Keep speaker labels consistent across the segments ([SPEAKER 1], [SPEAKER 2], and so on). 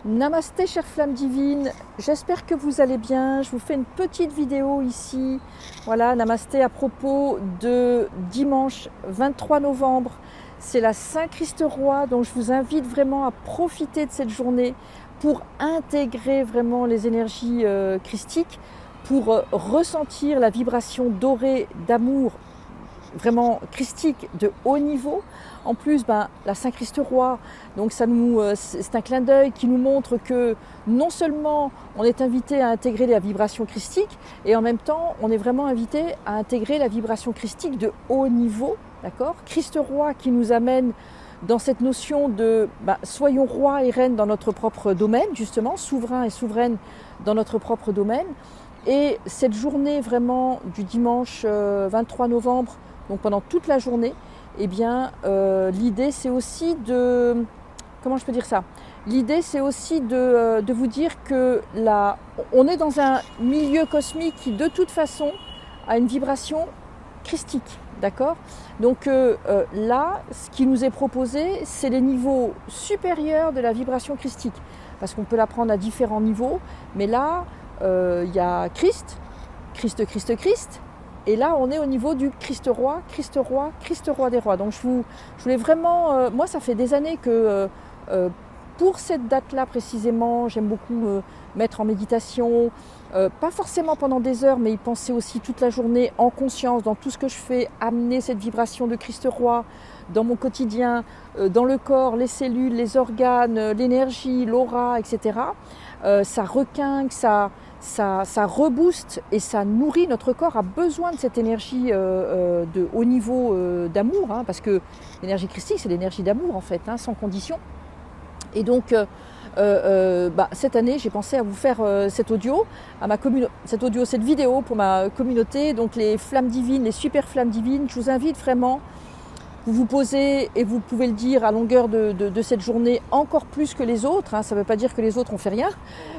[SPEAKER 1] Namasté chère flamme divine, j'espère que vous allez bien. Je vous fais une petite vidéo ici. Voilà, namasté à propos de dimanche 23 novembre. C'est la Saint-Christ-Roi, donc je vous invite vraiment à profiter de cette journée pour intégrer vraiment les énergies christiques, pour ressentir la vibration dorée d'amour vraiment christique de haut niveau. En plus, la Saint-Christ-Roi, donc c'est un clin d'œil qui nous montre que non seulement on est invité à intégrer la vibration christique, et en même temps on est vraiment invité à intégrer la vibration christique de haut niveau, d'accord ? Christ-Roi qui nous amène dans cette notion de soyons rois et reines dans notre propre domaine, justement, souverains et souveraines dans notre propre domaine. Et cette journée vraiment du dimanche 23 novembre, donc pendant toute la journée, eh bien, l'idée c'est aussi de... Comment je peux dire ça ? L'idée c'est aussi de vous dire que on est dans un milieu cosmique qui de toute façon a une vibration christique, d'accord ? Donc là, ce qui nous est proposé, c'est les niveaux supérieurs de la vibration christique, parce qu'on peut la prendre à différents niveaux, mais là, il y a Christ, Christ, Christ, Christ, et là on est au niveau du Christ-Roi, Christ-Roi, Christ-Roi des rois. Donc je voulais vraiment, moi ça fait des années que pour cette date-là précisément, j'aime beaucoup mettre en méditation, pas forcément pendant des heures, mais y penser aussi toute la journée en conscience, dans tout ce que je fais, amener cette vibration de Christ-Roi dans mon quotidien, dans le corps, les cellules, les organes, l'énergie, l'aura, etc. Ça requinque, ça rebooste et ça nourrit. Notre corps a besoin de cette énergie de haut niveau d'amour, hein, parce que l'énergie christique, c'est l'énergie d'amour en fait, hein, sans condition. Et donc, cette année, j'ai pensé à vous faire cette vidéo pour ma communauté, donc les flammes divines, les super flammes divines. Je vous invite vraiment, vous vous posez et vous pouvez le dire à longueur de cette journée, encore plus que les autres, hein, ça ne veut pas dire que les autres ont fait rien,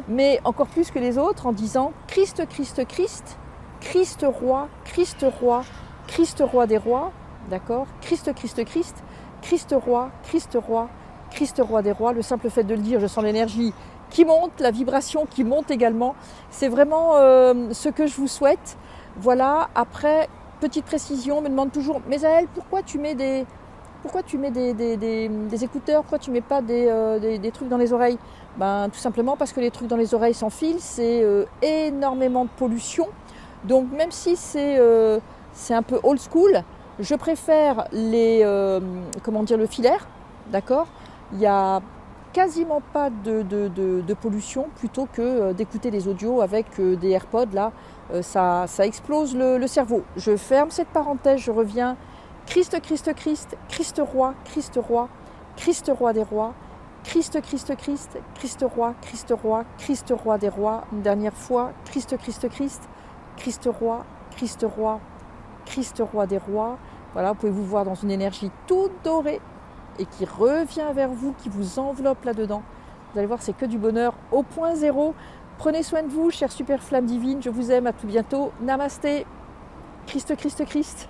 [SPEAKER 1] mais encore plus que les autres, en disant Christ, Christ, Christ, Christ roi, Christ roi, Christ roi des rois, d'accord ? Christ, Christ, Christ, Christ roi, Christ roi, Christ roi des rois. Le simple fait de le dire, je sens l'énergie qui monte, la vibration qui monte également. C'est vraiment ce que je vous souhaite. Voilà, après, petite précision, on me demande toujours, mais Aëlle, pourquoi tu mets des écouteurs, pourquoi tu mets pas des trucs dans les oreilles ? Tout simplement parce que les trucs dans les oreilles sans fil, c'est énormément de pollution. Donc même si c'est un peu old school, je préfère le filaire, d'accord ? Il n'y a quasiment pas de pollution plutôt que d'écouter des audios avec des AirPods. Là, ça explose le cerveau. Je ferme cette parenthèse, je reviens. Christ, Christ, Christ, Christ roi, Christ roi, Christ roi des rois, Christ, Christ, Christ, Christ roi, Christ roi, Christ roi des rois. Une dernière fois, Christ, Christ, Christ, Christ roi, Christ roi, Christ roi des rois. Voilà, vous pouvez vous voir dans une énergie toute dorée et qui revient vers vous, qui vous enveloppe là-dedans. Vous allez voir, c'est que du bonheur au point zéro. Prenez soin de vous, chère super flamme divine. Je vous aime, à tout bientôt. Namasté. Christ, Christ, Christ.